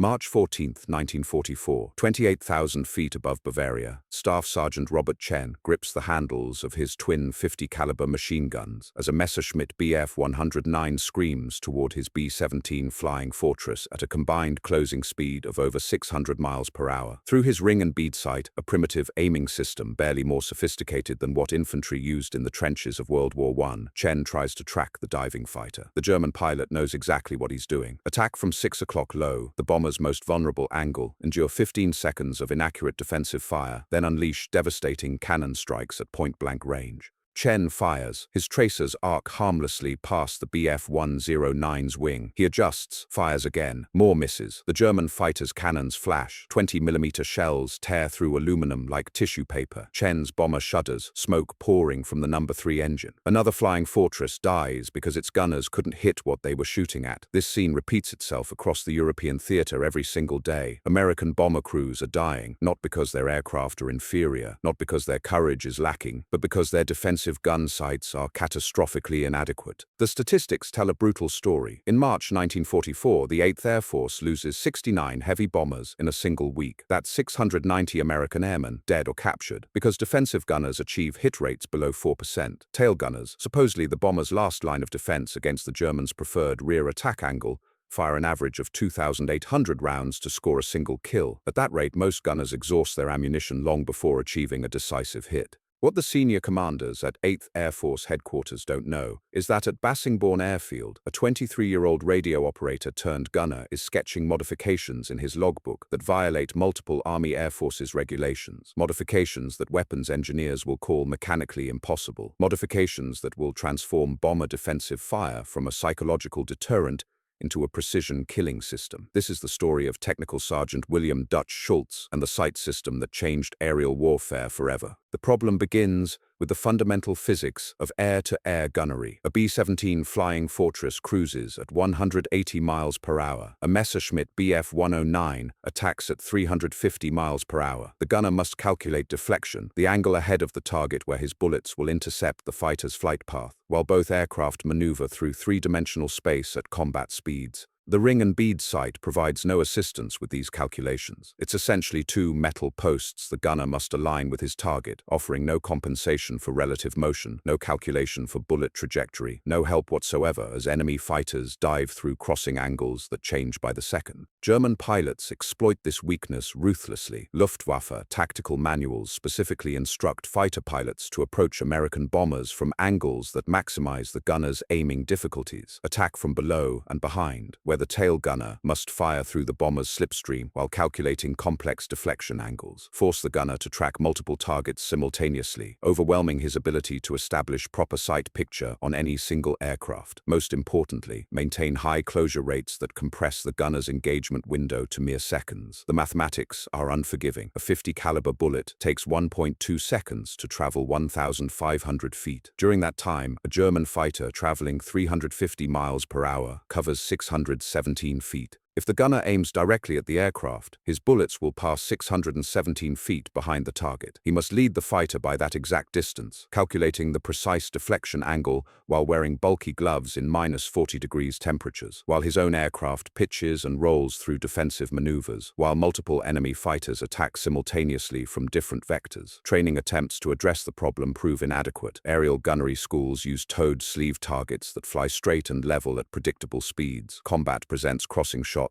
March 14, 1944, 28,000 feet above Bavaria, Staff Sergeant Robert Chen grips the handles of his twin 50-caliber machine guns as a Messerschmitt BF-109 screams toward his B-17 Flying Fortress at a combined closing speed of over 600 miles per hour. Through his ring and bead sight, a primitive aiming system barely more sophisticated than what infantry used in the trenches of World War I, Chen tries to track the diving fighter. The German pilot knows exactly what he's doing. Attack from 6 o'clock low, the bomber's most vulnerable angle, endure 15 seconds of inaccurate defensive fire, then unleash devastating cannon strikes at point-blank range. Chen fires. His tracers arc harmlessly past the BF-109's wing. He adjusts, fires again. More misses. The German fighter's cannons flash. 20mm shells tear through aluminum like tissue paper. Chen's bomber shudders, smoke pouring from the No. 3 engine. Another Flying Fortress dies because its gunners couldn't hit what they were shooting at. This scene repeats itself across the European theater every single day. American bomber crews are dying, not because their aircraft are inferior, not because their courage is lacking, but because their defensive gun sights are catastrophically inadequate. The statistics tell a brutal story. In March 1944, the 8th Air Force loses 69 heavy bombers in a single week. That's 690 American airmen, dead or captured, because defensive gunners achieve hit rates below 4%. Tail gunners, supposedly the bomber's last line of defense against the Germans' preferred rear attack angle, fire an average of 2,800 rounds to score a single kill. At that rate, most gunners exhaust their ammunition long before achieving a decisive hit. What the senior commanders at 8th Air Force Headquarters don't know is that at Bassingbourn Airfield, a 23-year-old radio operator turned gunner is sketching modifications in his logbook that violate multiple Army Air Forces regulations, modifications that weapons engineers will call mechanically impossible, modifications that will transform bomber defensive fire from a psychological deterrent into a precision killing system. This is the story of Technical Sergeant William Dutch Schultz and the sight system that changed aerial warfare forever. The problem begins with the fundamental physics of air-to-air gunnery. A B-17 Flying Fortress cruises at 180 miles per hour. A Messerschmitt BF-109 attacks at 350 miles per hour. The gunner must calculate deflection, the angle ahead of the target where his bullets will intercept the fighter's flight path, while both aircraft maneuver through three-dimensional space at combat speeds. The ring and bead sight provides no assistance with these calculations. It's essentially two metal posts the gunner must align with his target, offering no compensation for relative motion, no calculation for bullet trajectory, no help whatsoever as enemy fighters dive through crossing angles that change by the second. German pilots exploit this weakness ruthlessly. Luftwaffe tactical manuals specifically instruct fighter pilots to approach American bombers from angles that maximize the gunner's aiming difficulties. Attack from below and behind, where the tail gunner must fire through the bomber's slipstream while calculating complex deflection angles. Force the gunner to track multiple targets simultaneously, overwhelming his ability to establish proper sight picture on any single aircraft. Most importantly, maintain high closure rates that compress the gunner's engagement window to mere seconds. The mathematics are unforgiving. A 50-caliber bullet takes 1.2 seconds to travel 1,500 feet. During that time, a German fighter traveling 350 miles per hour covers 617 feet. If the gunner aims directly at the aircraft, his bullets will pass 617 feet behind the target. He must lead the fighter by that exact distance, calculating the precise deflection angle while wearing bulky gloves in -40 degrees temperatures, while his own aircraft pitches and rolls through defensive maneuvers, while multiple enemy fighters attack simultaneously from different vectors. Training attempts to address the problem prove inadequate. Aerial gunnery schools use towed sleeve targets that fly straight and level at predictable speeds. Combat presents crossing shots,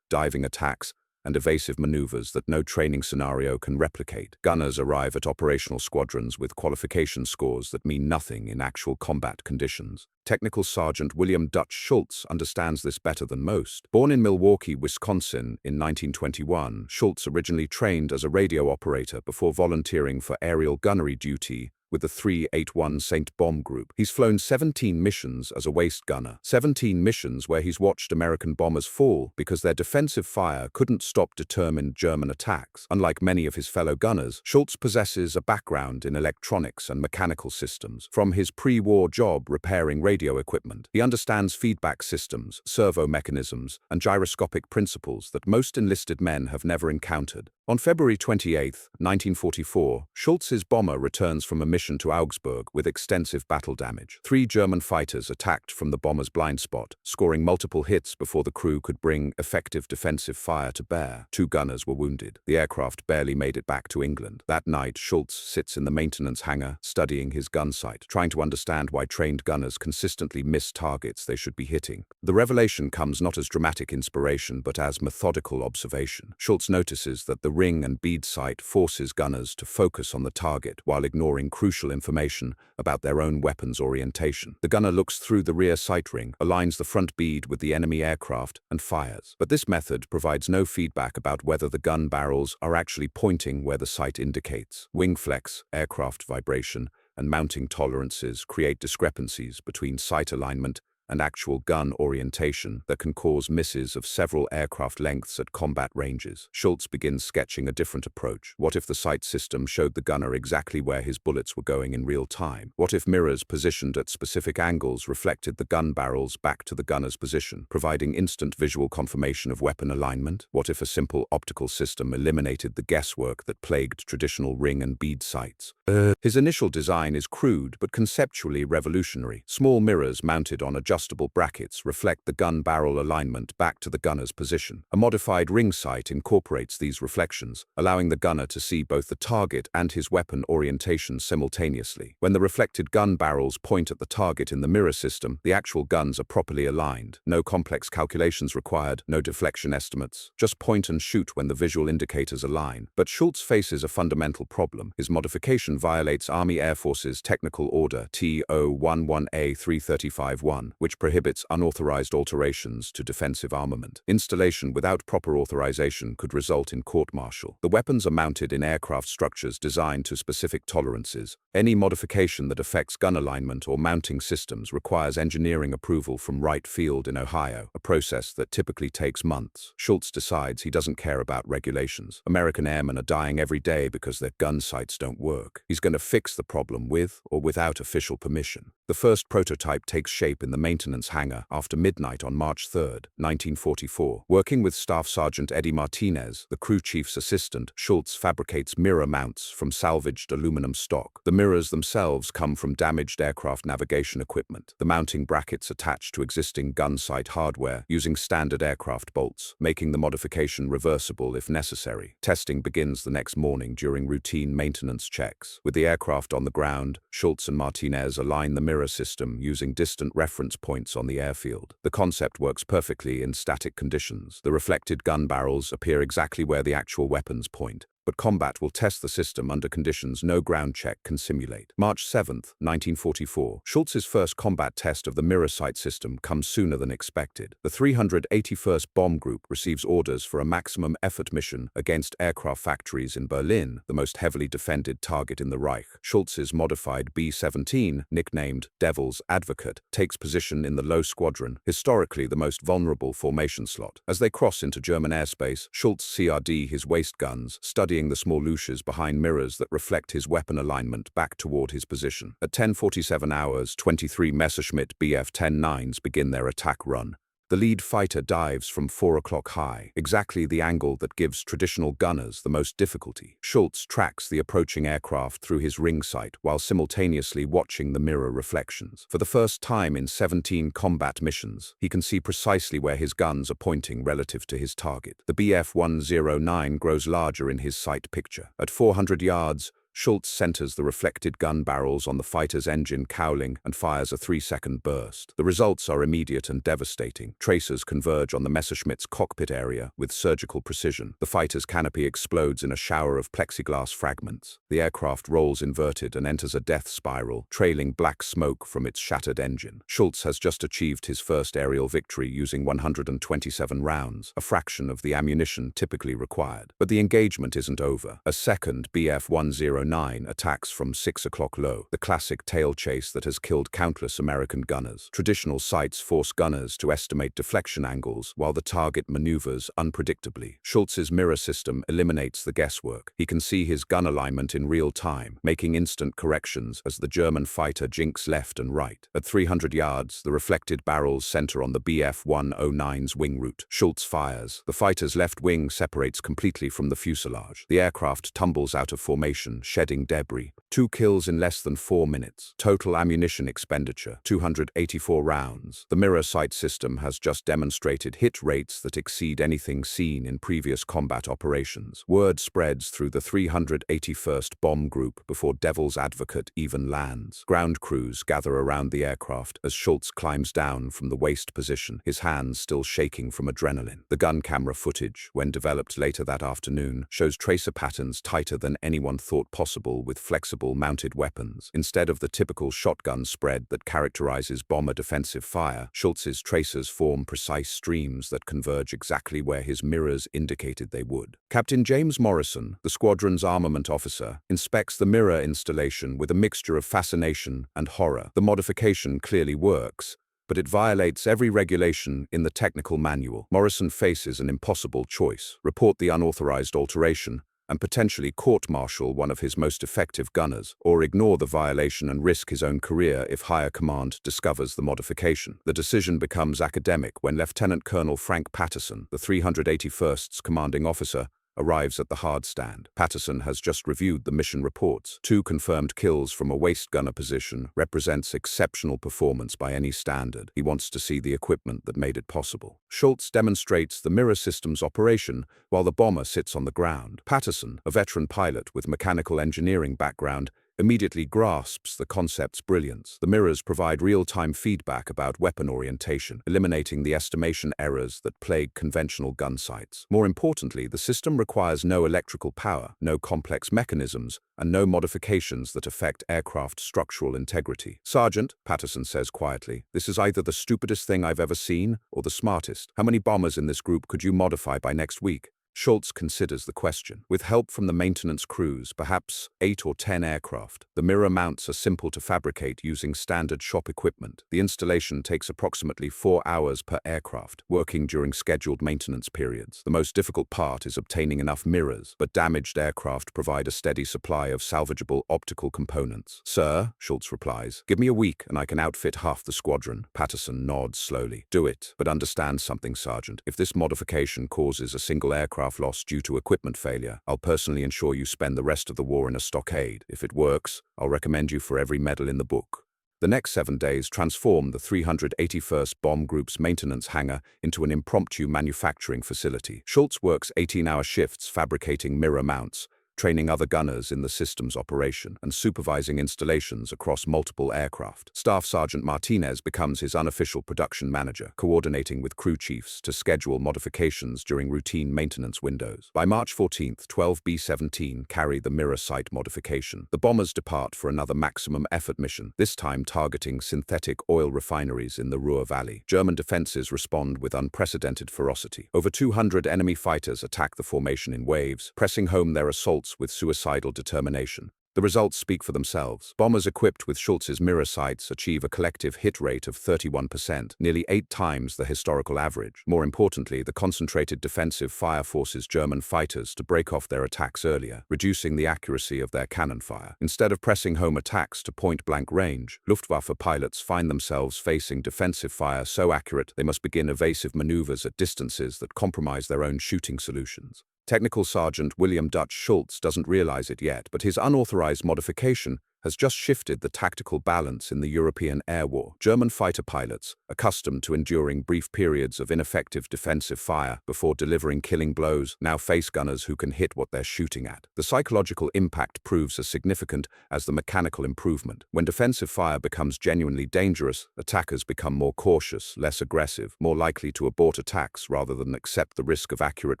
diving attacks, and evasive maneuvers that no training scenario can replicate. Gunners arrive at operational squadrons with qualification scores that mean nothing in actual combat conditions. Technical Sergeant William Dutch Schultz understands this better than most. Born in Milwaukee, Wisconsin in 1921, Schultz originally trained as a radio operator before volunteering for aerial gunnery duty with the 381 Saint Bomb Group. He's flown 17 missions as a waist gunner, 17 missions where he's watched American bombers fall because their defensive fire couldn't stop determined German attacks. Unlike many of his fellow gunners, Schultz possesses a background in electronics and mechanical systems. From his pre-war job repairing radio equipment, he understands feedback systems, servo mechanisms, and gyroscopic principles that most enlisted men have never encountered. On February 28, 1944, Schultz's bomber returns from a mission to Augsburg with extensive battle damage. 3 German fighters attacked from the bomber's blind spot, scoring multiple hits before the crew could bring effective defensive fire to bear. 2 gunners were wounded. The aircraft barely made it back to England. That night, Schultz sits in the maintenance hangar, studying his gun sight, trying to understand why trained gunners consistently miss targets they should be hitting. The revelation comes not as dramatic inspiration, but as methodical observation. Schultz notices that the ring and bead sight forces gunners to focus on the target while ignoring crucial information about their own weapon's orientation. The gunner looks through the rear sight ring, aligns the front bead with the enemy aircraft, and fires. But this method provides no feedback about whether the gun barrels are actually pointing where the sight indicates. Wing flex, aircraft vibration, and mounting tolerances create discrepancies between sight alignment and actual gun orientation that can cause misses of several aircraft lengths at combat ranges. Schultz begins sketching a different approach. What if the sight system showed the gunner exactly where his bullets were going in real time? What if mirrors positioned at specific angles reflected the gun barrels back to the gunner's position, providing instant visual confirmation of weapon alignment? What if a simple optical system eliminated the guesswork that plagued traditional ring and bead sights? His initial design is crude but conceptually revolutionary. Small mirrors mounted on adjustable brackets reflect the gun barrel alignment back to the gunner's position. A modified ring sight incorporates these reflections, allowing the gunner to see both the target and his weapon orientation simultaneously. When the reflected gun barrels point at the target in the mirror system, the actual guns are properly aligned. No complex calculations required, no deflection estimates. Just point and shoot when the visual indicators align. But Schultz faces a fundamental problem. His modification violates Army Air Force's Technical Order T011A335-1, which prohibits unauthorized alterations to defensive armament. Installation without proper authorization could result in court-martial. The weapons are mounted in aircraft structures designed to specific tolerances. Any modification that affects gun alignment or mounting systems requires engineering approval from Wright Field in Ohio, a process that typically takes months. Schultz decides he doesn't care about regulations. American airmen are dying every day because their gun sights don't work. He's going to fix the problem with or without official permission. The first prototype takes shape in the maintenance hangar after midnight on March 3, 1944. Working with Staff Sergeant Eddie Martinez, the crew chief's assistant, Schultz fabricates mirror mounts from salvaged aluminum stock. The mirrors themselves come from damaged aircraft navigation equipment. The mounting brackets attach to existing gun sight hardware using standard aircraft bolts, making the modification reversible if necessary. Testing begins the next morning during routine maintenance checks. With the aircraft on the ground, Schultz and Martinez align the mirror system using distant reference points on the airfield. The concept works perfectly in static conditions. The reflected gun barrels appear exactly where the actual weapons point, but combat will test the system under conditions no ground check can simulate. March 7, 1944. Schultz's first combat test of the mirror sight system comes sooner than expected. The 381st Bomb Group receives orders for a maximum effort mission against aircraft factories in Berlin, the most heavily defended target in the Reich. Schultz's modified B-17, nicknamed Devil's Advocate, takes position in the low squadron, historically the most vulnerable formation slot. As they cross into German airspace, Schultz CRD his waist guns, studying the small loches behind mirrors that reflect his weapon alignment back toward his position. At 10:47 hours, 23 Messerschmitt BF-109s begin their attack run. The lead fighter dives from 4 o'clock high, exactly the angle that gives traditional gunners the most difficulty. Schultz tracks the approaching aircraft through his ring sight while simultaneously watching the mirror reflections. For the first time in 17 combat missions, he can see precisely where his guns are pointing relative to his target. The BF-109 grows larger in his sight picture. At 400 yards, Schultz centers the reflected gun barrels on the fighter's engine cowling and fires a 3-second burst. The results are immediate and devastating. Tracers converge on the Messerschmitt's cockpit area with surgical precision. The fighter's canopy explodes in a shower of plexiglass fragments. The aircraft rolls inverted and enters a death spiral, trailing black smoke from its shattered engine. Schultz has just achieved his first aerial victory using 127 rounds, a fraction of the ammunition typically required. But the engagement isn't over. A second BF-109 BF-109 attacks from 6 o'clock low, the classic tail chase that has killed countless American gunners. Traditional sights force gunners to estimate deflection angles while the target maneuvers unpredictably. Schultz's mirror system eliminates the guesswork. He can see his gun alignment in real time, making instant corrections as the German fighter jinks left and right. At 300 yards, the reflected barrels center on the BF-109's wing root. Schultz fires. The fighter's left wing separates completely from the fuselage. The aircraft tumbles out of formation, shedding debris. 2 kills in less than 4 minutes. Total ammunition expenditure, 284 rounds. The mirror sight system has just demonstrated hit rates that exceed anything seen in previous combat operations. Word spreads through the 381st Bomb Group before Devil's Advocate even lands. Ground crews gather around the aircraft as Schultz climbs down from the waist position, his hands still shaking from adrenaline. The gun camera footage, when developed later that afternoon, shows tracer patterns tighter than anyone thought possible with flexible mounted weapons. Instead of the typical shotgun spread that characterizes bomber defensive fire, Schultz's tracers form precise streams that converge exactly where his mirrors indicated they would. Captain James Morrison, the squadron's armament officer, inspects the mirror installation with a mixture of fascination and horror. The modification clearly works, but it violates every regulation in the technical manual. Morrison faces an impossible choice: report the unauthorized alteration and potentially court-martial one of his most effective gunners, or ignore the violation and risk his own career if higher command discovers the modification. The decision becomes academic when Lieutenant Colonel Frank Patterson, the 381st's commanding officer, arrives at the hard stand. Patterson has just reviewed the mission reports. 2 confirmed kills from a waist gunner position represents exceptional performance by any standard. He wants to see the equipment that made it possible. Schultz demonstrates the mirror system's operation while the bomber sits on the ground. Patterson, a veteran pilot with mechanical engineering background, immediately grasps the concept's brilliance. The mirrors provide real-time feedback about weapon orientation, eliminating the estimation errors that plague conventional gun sights. More importantly, the system requires no electrical power, no complex mechanisms, and no modifications that affect aircraft structural integrity. "Sergeant," Patterson says quietly, "this is either the stupidest thing I've ever seen or the smartest. How many bombers in this group could you modify by next week?" Schultz considers the question. With help from the maintenance crews, perhaps 8 or 10 aircraft. The mirror mounts are simple to fabricate using standard shop equipment. The installation takes approximately 4 hours per aircraft, working during scheduled maintenance periods. The most difficult part is obtaining enough mirrors, but damaged aircraft provide a steady supply of salvageable optical components. "Sir," Schultz replies, "give me a week and I can outfit half the squadron." Patterson nods slowly. "Do it, but understand something, Sergeant. If this modification causes a single aircraft loss due to equipment failure, I'll personally ensure you spend the rest of the war in a stockade. If it works, I'll recommend you for every medal in the book." The next 7 days transform the 381st Bomb Group's maintenance hangar into an impromptu manufacturing facility. Schultz works 18-hour shifts fabricating mirror mounts, training other gunners in the system's operation, and supervising installations across multiple aircraft. Staff Sergeant Martinez becomes his unofficial production manager, coordinating with crew chiefs to schedule modifications during routine maintenance windows. By March 14th, 12 B-17 carry the mirror sight modification. The bombers depart for another maximum effort mission, this time targeting synthetic oil refineries in the Ruhr Valley. German defenses respond with unprecedented ferocity. Over 200 enemy fighters attack the formation in waves, pressing home their assaults with suicidal determination. The results speak for themselves. Bombers equipped with Schultz's mirror sights achieve a collective hit rate of 31%, nearly 8 times the historical average. More importantly, the concentrated defensive fire forces German fighters to break off their attacks earlier, reducing the accuracy of their cannon fire. Instead of pressing home attacks to point-blank range, Luftwaffe pilots find themselves facing defensive fire so accurate they must begin evasive maneuvers at distances that compromise their own shooting solutions. Technical Sergeant William Dutch Schultz doesn't realize it yet, but his unauthorized modification has just shifted the tactical balance in the European air war. German fighter pilots, accustomed to enduring brief periods of ineffective defensive fire before delivering killing blows, now face gunners who can hit what they're shooting at. The psychological impact proves as significant as the mechanical improvement. When defensive fire becomes genuinely dangerous, attackers become more cautious, less aggressive, more likely to abort attacks rather than accept the risk of accurate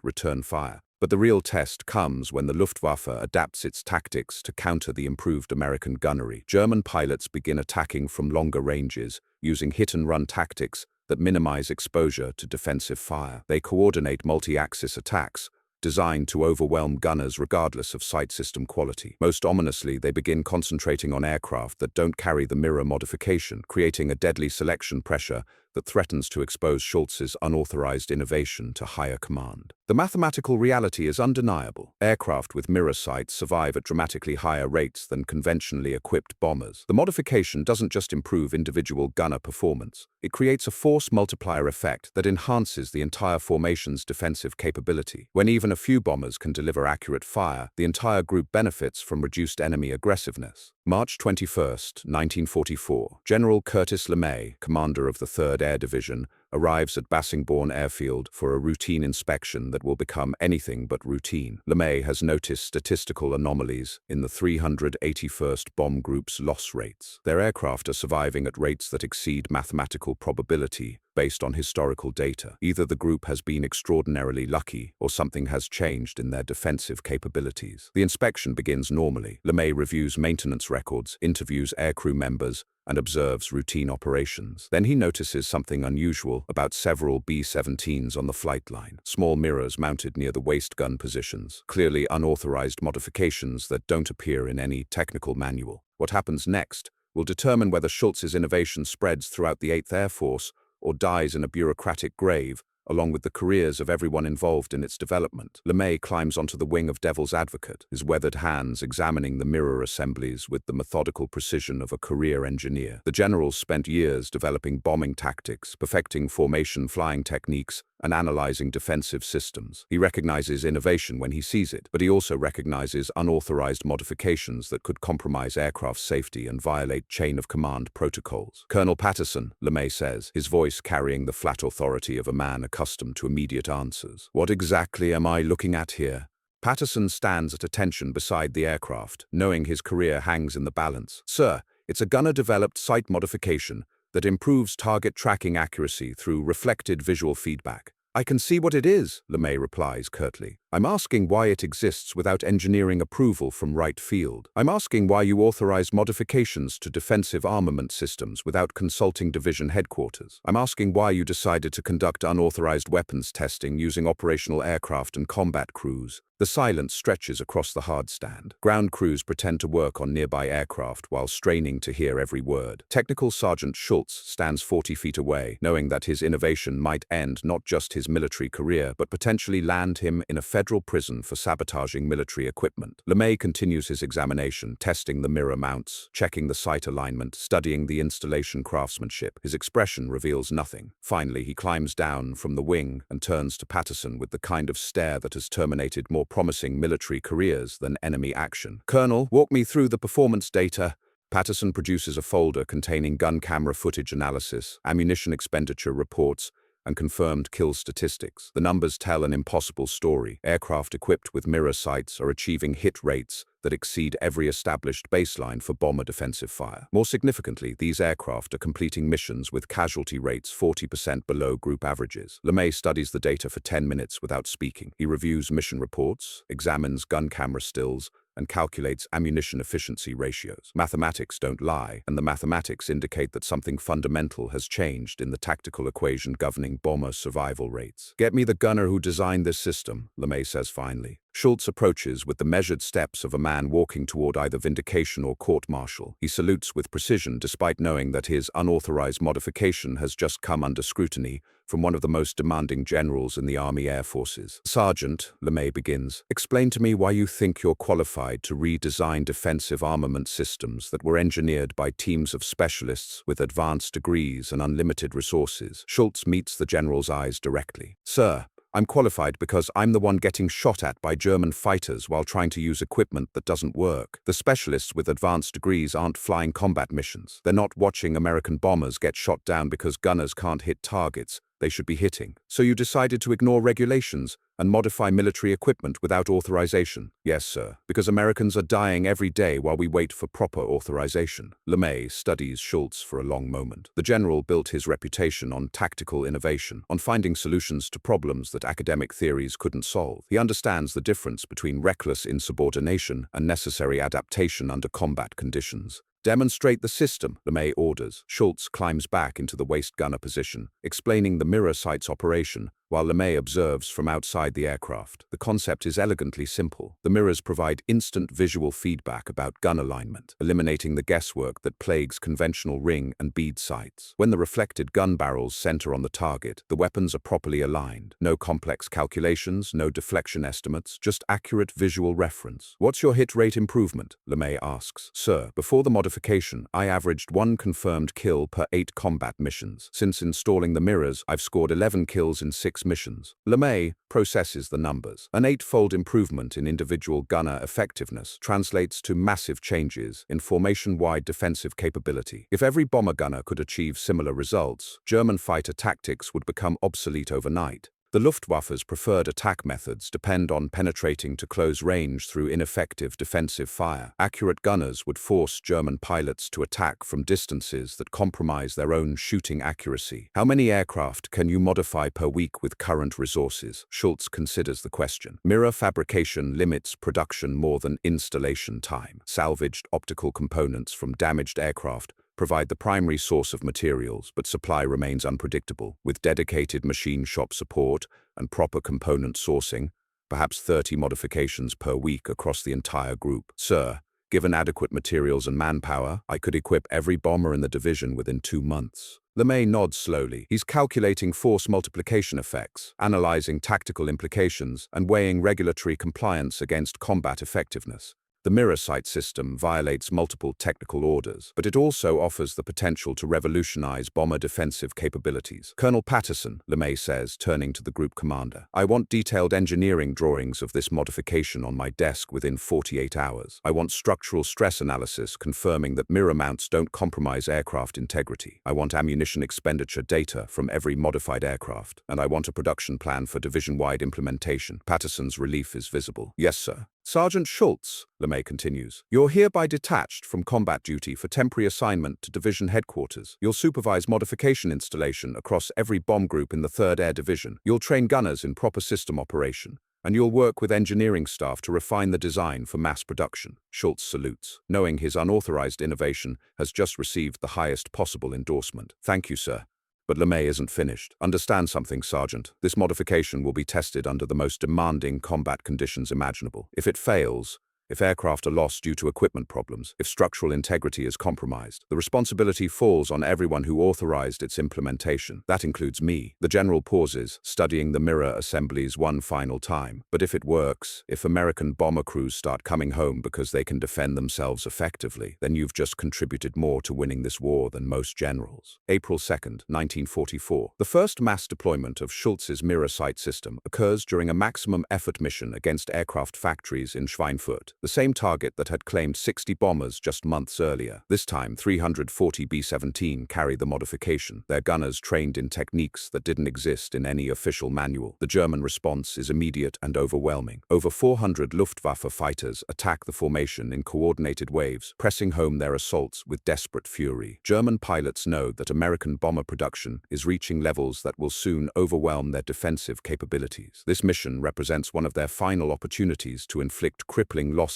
return fire. But the real test comes when the Luftwaffe adapts its tactics to counter the improved American gunnery. German pilots begin attacking from longer ranges, using hit-and-run tactics that minimize exposure to defensive fire. They coordinate multi-axis attacks, designed to overwhelm gunners regardless of sight system quality. Most ominously, they begin concentrating on aircraft that don't carry the mirror modification, creating a deadly selection pressure that threatens to expose Schultz's unauthorized innovation to higher command. The mathematical reality is undeniable. Aircraft with mirror sights survive at dramatically higher rates than conventionally equipped bombers. The modification doesn't just improve individual gunner performance, it creates a force multiplier effect that enhances the entire formation's defensive capability. When even a few bombers can deliver accurate fire, the entire group benefits from reduced enemy aggressiveness. March 21, 1944. General Curtis LeMay, commander of the 3rd Air Division, arrives at Bassingbourn Airfield for a routine inspection that will become anything but routine. LeMay has noticed statistical anomalies in the 381st Bomb Group's loss rates. Their aircraft are surviving at rates that exceed mathematical probability based on historical data. Either the group has been extraordinarily lucky or something has changed in their defensive capabilities. The inspection begins normally. LeMay reviews maintenance records, interviews aircrew members, and observes routine operations. Then he notices something unusual about several B-17s on the flight line. Small mirrors mounted near the waist gun positions, clearly unauthorized modifications that don't appear in any technical manual. What happens next will determine whether Schultz's innovation spreads throughout the 8th Air Force or dies in a bureaucratic grave, along with the careers of everyone involved in its development. LeMay climbs onto the wing of Devil's Advocate, his weathered hands examining the mirror assemblies with the methodical precision of a career engineer. The general spent years developing bombing tactics, perfecting formation flying techniques, and analyzing defensive systems. He recognizes innovation when he sees it, but he also recognizes unauthorized modifications that could compromise aircraft safety and violate chain of command protocols. Colonel Patterson, LeMay says, his voice carrying the flat authority of a man accustomed to immediate answers. What exactly am I looking at here? Patterson stands at attention beside the aircraft, knowing his career hangs in the balance. Sir, it's a gunner-developed sight modification that improves target tracking accuracy through reflected visual feedback. I can see what it is, LeMay replies curtly. I'm asking why it exists without engineering approval from right field. I'm asking why you authorized modifications to defensive armament systems without consulting division headquarters. I'm asking why you decided to conduct unauthorized weapons testing using operational aircraft and combat crews. The silence stretches across the hard stand. Ground crews pretend to work on nearby aircraft while straining to hear every word. Technical Sergeant Schultz stands 40 feet away, knowing that his innovation might end not just his military career, but potentially land him in a federal prison for sabotaging military equipment. LeMay continues his examination, testing the mirror mounts, checking the sight alignment, studying the installation craftsmanship. His expression reveals nothing. Finally, he climbs down from the wing and turns to Patterson with the kind of stare that has terminated more promising military careers than enemy action. Colonel, walk me through the performance data. Patterson produces a folder containing gun camera footage analysis, ammunition expenditure reports, and confirmed kill statistics. The numbers tell an impossible story. Aircraft equipped with mirror sights are achieving hit rates that exceed every established baseline for bomber defensive fire. More significantly, these aircraft are completing missions with casualty rates 40% below group averages. LeMay studies the data for 10 minutes without speaking. He reviews mission reports, examines gun camera stills, and calculates ammunition efficiency ratios. Mathematics don't lie, and the mathematics indicate that something fundamental has changed in the tactical equation governing bomber survival rates. Get me the gunner who designed this system, LeMay says finally. Schultz approaches with the measured steps of a man walking toward either vindication or court-martial. He salutes with precision despite knowing that his unauthorized modification has just come under scrutiny from one of the most demanding generals in the Army Air Forces. Sergeant, LeMay begins, explain to me why you think you're qualified to redesign defensive armament systems that were engineered by teams of specialists with advanced degrees and unlimited resources. Schultz meets the general's eyes directly. Sir, I'm qualified because I'm the one getting shot at by German fighters while trying to use equipment that doesn't work. The specialists with advanced degrees aren't flying combat missions. They're not watching American bombers get shot down because gunners can't hit targets they should be hitting. So you decided to ignore regulations and modify military equipment without authorization? Yes, sir, because Americans are dying every day while we wait for proper authorization. LeMay studies Schultz for a long moment. The general built his reputation on tactical innovation, on finding solutions to problems that academic theories couldn't solve. He understands the difference between reckless insubordination and necessary adaptation under combat conditions. Demonstrate the system, LeMay orders. Schultz climbs back into the waist gunner position, explaining the mirror sight's operation while LeMay observes from outside the aircraft. The concept is elegantly simple. The mirrors provide instant visual feedback about gun alignment, eliminating the guesswork that plagues conventional ring and bead sights. When the reflected gun barrels center on the target, the weapons are properly aligned. No complex calculations, no deflection estimates, just accurate visual reference. "What's your hit rate improvement?" LeMay asks. "Sir, before the modification, I averaged 1 confirmed kill per 8 combat missions. Since installing the mirrors, I've scored 11 kills in 6 missions." LeMay processes the numbers. An 8-fold improvement in individual gunner effectiveness translates to massive changes in formation-wide defensive capability. If every bomber gunner could achieve similar results, German fighter tactics would become obsolete overnight. The Luftwaffe's preferred attack methods depend on penetrating to close range through ineffective defensive fire. Accurate gunners would force German pilots to attack from distances that compromise their own shooting accuracy. How many aircraft can you modify per week with current resources? Schultz considers the question. Mirror fabrication limits production more than installation time. Salvaged optical components from damaged aircraft provide the primary source of materials, but supply remains unpredictable. With dedicated machine shop support and proper component sourcing, perhaps 30 modifications per week across the entire group. Sir, given adequate materials and manpower, I could equip every bomber in the division within 2 months. LeMay nods slowly. He's calculating force multiplication effects, analyzing tactical implications, and weighing regulatory compliance against combat effectiveness. The mirror sight system violates multiple technical orders, but it also offers the potential to revolutionize bomber defensive capabilities. "Colonel Patterson," LeMay says, turning to the group commander, "I want detailed engineering drawings of this modification on my desk within 48 hours. I want structural stress analysis confirming that mirror mounts don't compromise aircraft integrity. I want ammunition expenditure data from every modified aircraft, and I want a production plan for division-wide implementation." Patterson's relief is visible. "Yes, sir." "Sergeant Schultz," LeMay continues, "you're hereby detached from combat duty for temporary assignment to division headquarters. You'll supervise modification installation across every bomb group in the 3rd Air Division. You'll train gunners in proper system operation, and you'll work with engineering staff to refine the design for mass production." Schultz salutes, knowing his unauthorized innovation has just received the highest possible endorsement. "Thank you, sir." But LeMay isn't finished. "Understand something, Sergeant. This modification will be tested under the most demanding combat conditions imaginable. If it fails, if aircraft are lost due to equipment problems, if structural integrity is compromised, the responsibility falls on everyone who authorized its implementation. That includes me." The general pauses, studying the mirror assemblies one final time. "But if it works, if American bomber crews start coming home because they can defend themselves effectively, then you've just contributed more to winning this war than most generals." April 2nd, 1944. The first mass deployment of Schultz's mirror sight system occurs during a maximum effort mission against aircraft factories in Schweinfurt, the same target that had claimed 60 bombers just months earlier. This time, 340 B-17 carry the modification, their gunners trained in techniques that didn't exist in any official manual. The German response is immediate and overwhelming. Over 400 Luftwaffe fighters attack the formation in coordinated waves, pressing home their assaults with desperate fury. German pilots know that American bomber production is reaching levels that will soon overwhelm their defensive capabilities. This mission represents one of their final opportunities to inflict crippling losses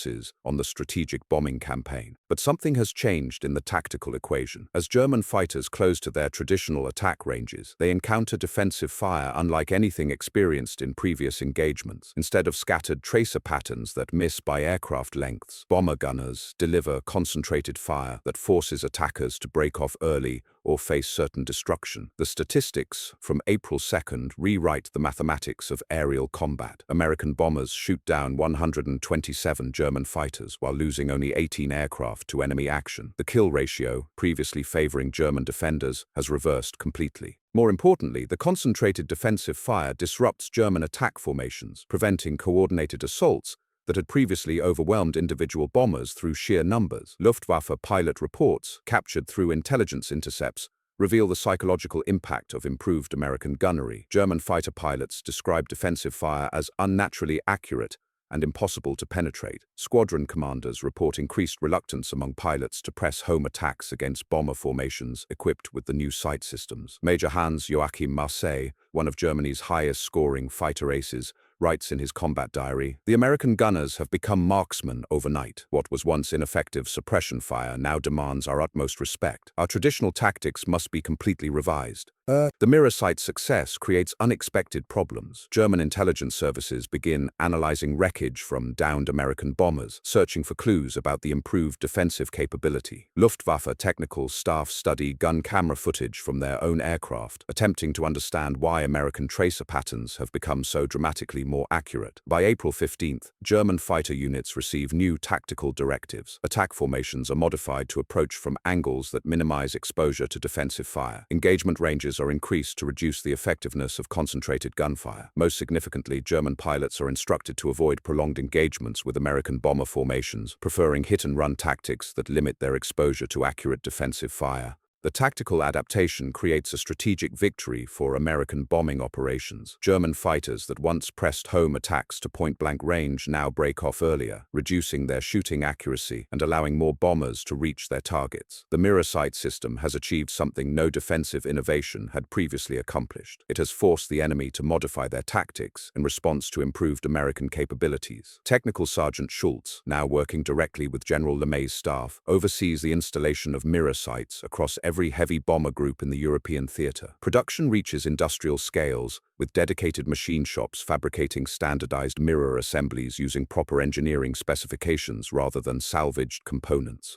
on the strategic bombing campaign. But something has changed in the tactical equation. As German fighters close to their traditional attack ranges, they encounter defensive fire unlike anything experienced in previous engagements. Instead of scattered tracer patterns that miss by aircraft lengths, bomber gunners deliver concentrated fire that forces attackers to break off early or face certain destruction. The statistics from April 2nd rewrite the mathematics of aerial combat. American bombers shoot down 127 German fighters while losing only 18 aircraft to enemy action. The kill ratio, previously favoring German defenders, has reversed completely. More importantly, the concentrated defensive fire disrupts German attack formations, preventing coordinated assaults that had previously overwhelmed individual bombers through sheer numbers. Luftwaffe pilot reports, captured through intelligence intercepts, reveal the psychological impact of improved American gunnery. German fighter pilots describe defensive fire as unnaturally accurate and impossible to penetrate. Squadron commanders report increased reluctance among pilots to press home attacks against bomber formations equipped with the new sight systems. Major Hans Joachim Marseille, one of Germany's highest-scoring fighter aces, writes in his combat diary, "The American gunners have become marksmen overnight. What was once ineffective suppression fire now demands our utmost respect. Our traditional tactics must be completely revised." The mirror site's success creates unexpected problems. German intelligence services begin analyzing wreckage from downed American bombers, searching for clues about the improved defensive capability. Luftwaffe technical staff study gun camera footage from their own aircraft, attempting to understand why American tracer patterns have become so dramatically more accurate. By April 15th, German fighter units receive new tactical directives. Attack formations are modified to approach from angles that minimize exposure to defensive fire. Engagement ranges are increased to reduce the effectiveness of concentrated gunfire. Most significantly, German pilots are instructed to avoid prolonged engagements with American bomber formations, preferring hit-and-run tactics that limit their exposure to accurate defensive fire. The tactical adaptation creates a strategic victory for American bombing operations. German fighters that once pressed home attacks to point-blank range now break off earlier, reducing their shooting accuracy and allowing more bombers to reach their targets. The mirror sight system has achieved something no defensive innovation had previously accomplished. It has forced the enemy to modify their tactics in response to improved American capabilities. Technical Sergeant Schultz, now working directly with General LeMay's staff, oversees the installation of mirror sights across every heavy bomber group in the European theater. Production reaches industrial scales, with dedicated machine shops fabricating standardized mirror assemblies using proper engineering specifications rather than salvaged components.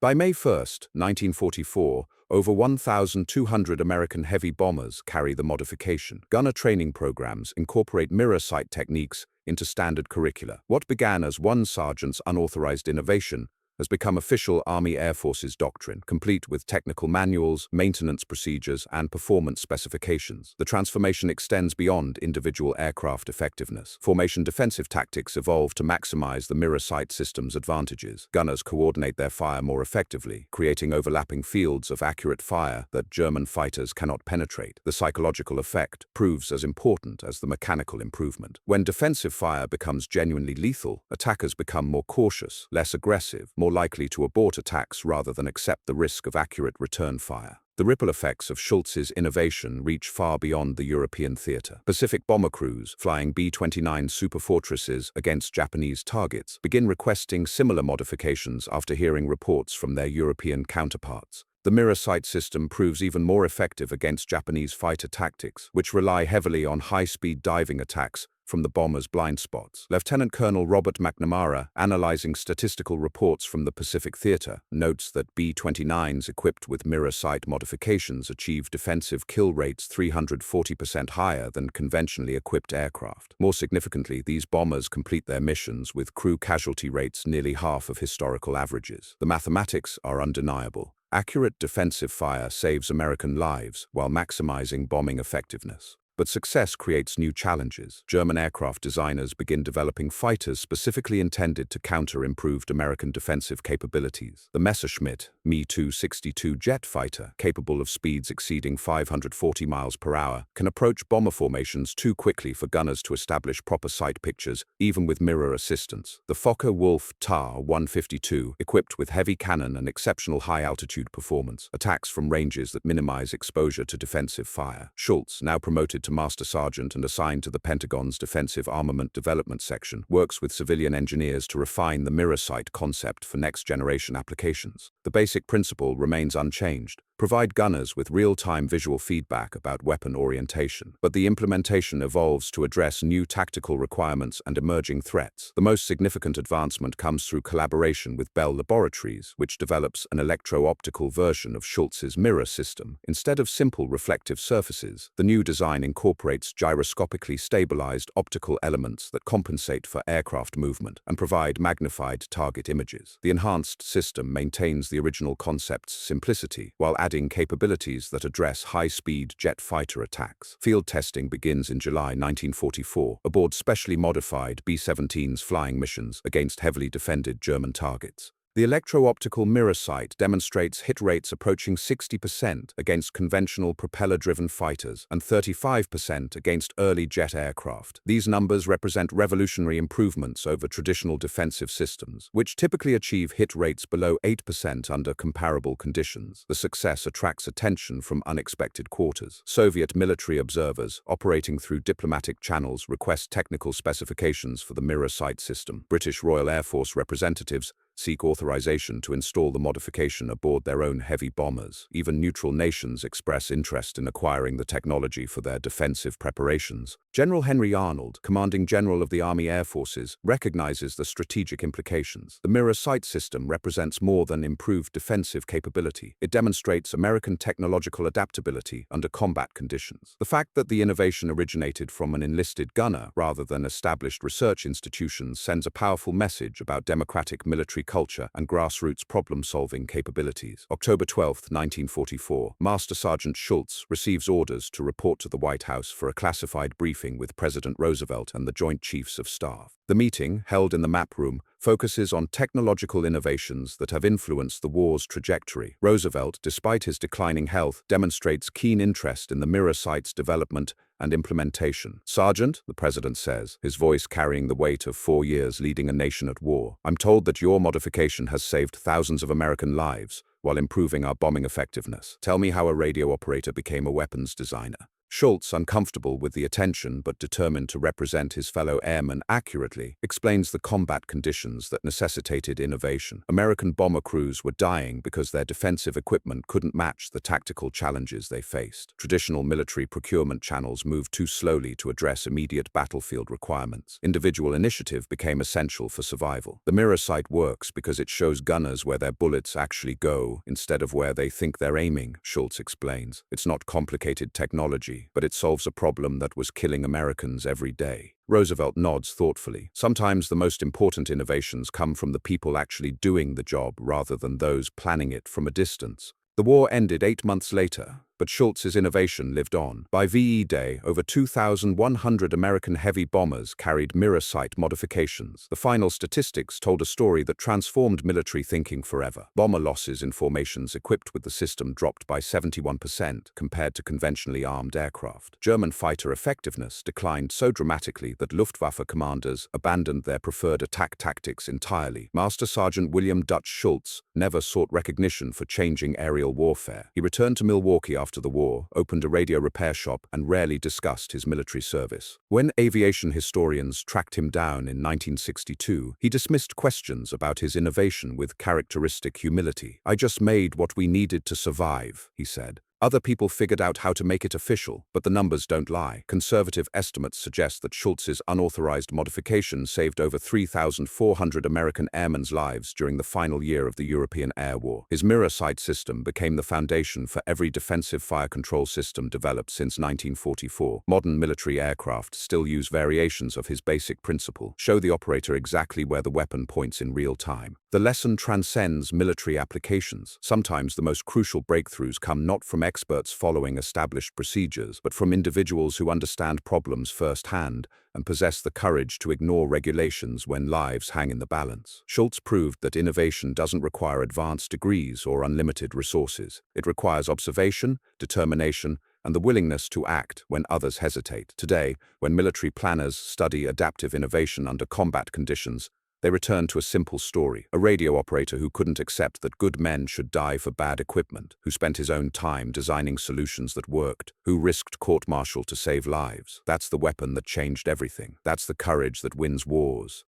By May 1, 1944, over 1,200 American heavy bombers carry the modification. Gunner training programs incorporate mirror sight techniques into standard curricula. What began as one sergeant's unauthorized innovation has become official Army Air Forces doctrine, complete with technical manuals, maintenance procedures, and performance specifications. The transformation extends beyond individual aircraft effectiveness. Formation defensive tactics evolve to maximize the mirror sight system's advantages. Gunners coordinate their fire more effectively, creating overlapping fields of accurate fire that German fighters cannot penetrate. The psychological effect proves as important as the mechanical improvement. When defensive fire becomes genuinely lethal, attackers become more cautious, less aggressive, more likely to abort attacks rather than accept the risk of accurate return fire. The ripple effects of Schultz's innovation reach far beyond the European theater. Pacific bomber crews, flying B-29 Superfortresses against Japanese targets, begin requesting similar modifications after hearing reports from their European counterparts. The mirror sight system proves even more effective against Japanese fighter tactics, which rely heavily on high-speed diving attacks from the bombers' blind spots. Lieutenant Colonel Robert McNamara, analyzing statistical reports from the Pacific Theater, notes that B-29s equipped with mirror sight modifications achieve defensive kill rates 340% higher than conventionally equipped aircraft. More significantly, these bombers complete their missions with crew casualty rates nearly half of historical averages. The mathematics are undeniable. Accurate defensive fire saves American lives while maximizing bombing effectiveness. But success creates new challenges. German aircraft designers begin developing fighters specifically intended to counter improved American defensive capabilities. The Messerschmitt Me-262 jet fighter, capable of speeds exceeding 540 miles per hour, can approach bomber formations too quickly for gunners to establish proper sight pictures, even with mirror assistance. The Focke-Wulf Ta-152, equipped with heavy cannon and exceptional high-altitude performance, attacks from ranges that minimize exposure to defensive fire. Schultz, now promoted to Master Sergeant and assigned to the Pentagon's Defensive Armament Development Section, works with civilian engineers to refine the mirror sight concept for next-generation applications. The basic principle remains unchanged. Provide gunners with real-time visual feedback about weapon orientation, but the implementation evolves to address new tactical requirements and emerging threats. The most significant advancement comes through collaboration with Bell Laboratories, which develops an electro-optical version of Schultz's mirror system. Instead of simple reflective surfaces, the new design incorporates gyroscopically stabilized optical elements that compensate for aircraft movement and provide magnified target images. The enhanced system maintains the original concept's simplicity, while adding capabilities that address high-speed jet fighter attacks. Field testing begins in July 1944 aboard specially modified B-17's flying missions against heavily defended German targets. The electro-optical mirror sight demonstrates hit rates approaching 60% against conventional propeller-driven fighters and 35% against early jet aircraft. These numbers represent revolutionary improvements over traditional defensive systems, which typically achieve hit rates below 8% under comparable conditions. The success attracts attention from unexpected quarters. Soviet military observers, operating through diplomatic channels, request technical specifications for the mirror sight system. British Royal Air Force representatives seek authorization to install the modification aboard their own heavy bombers. Even neutral nations express interest in acquiring the technology for their defensive preparations. General Henry Arnold, commanding general of the Army Air Forces, recognizes the strategic implications. The mirror sight system represents more than improved defensive capability. It demonstrates American technological adaptability under combat conditions. The fact that the innovation originated from an enlisted gunner rather than established research institutions sends a powerful message about democratic military culture and grassroots problem-solving capabilities. October 12, 1944, Master Sergeant Schultz receives orders to report to the White House for a classified briefing with President Roosevelt and the Joint Chiefs of Staff. The meeting, held in the map room, focuses on technological innovations that have influenced the war's trajectory. Roosevelt, despite his declining health, demonstrates keen interest in the mirror sight's development and implementation. "Sergeant," the president says, his voice carrying the weight of 4 years leading a nation at war, "I'm told that your modification has saved thousands of American lives while improving our bombing effectiveness. Tell me how a radio operator became a weapons designer." Schultz, uncomfortable with the attention but determined to represent his fellow airmen accurately, explains the combat conditions that necessitated innovation. American bomber crews were dying because their defensive equipment couldn't match the tactical challenges they faced. Traditional military procurement channels moved too slowly to address immediate battlefield requirements. Individual initiative became essential for survival. The mirror sight works because it shows gunners where their bullets actually go instead of where they think they're aiming, Schultz explains. It's not complicated technology, but it solves a problem that was killing Americans every day. Roosevelt nods thoughtfully. Sometimes the most important innovations come from the people actually doing the job rather than those planning it from a distance. The war ended 8 months later, but Schultz's innovation lived on. By VE Day, over 2,100 American heavy bombers carried mirror sight modifications. The final statistics told a story that transformed military thinking forever. Bomber losses in formations equipped with the system dropped by 71% compared to conventionally armed aircraft. German fighter effectiveness declined so dramatically that Luftwaffe commanders abandoned their preferred attack tactics entirely. Master Sergeant William Dutch Schultz never sought recognition for changing aerial warfare. He returned to Milwaukee after the war, opened a radio repair shop, and rarely discussed his military service. When aviation historians tracked him down in 1962, he dismissed questions about his innovation with characteristic humility. "I just made what we needed to survive," he said. Other people figured out how to make it official, but the numbers don't lie. Conservative estimates suggest that Schultz's unauthorized modification saved over 3,400 American airmen's lives during the final year of the European Air War. His mirror sight system became the foundation for every defensive fire control system developed since 1944. Modern military aircraft still use variations of his basic principle: show the operator exactly where the weapon points in real time. The lesson transcends military applications. Sometimes the most crucial breakthroughs come not from experts following established procedures, but from individuals who understand problems firsthand and possess the courage to ignore regulations when lives hang in the balance. Schultz proved that innovation doesn't require advanced degrees or unlimited resources. It requires observation, determination, and the willingness to act when others hesitate. Today, when military planners study adaptive innovation under combat conditions, they return to a simple story: a radio operator who couldn't accept that good men should die for bad equipment, who spent his own time designing solutions that worked, who risked court-martial to save lives. That's the weapon that changed everything. That's the courage that wins wars.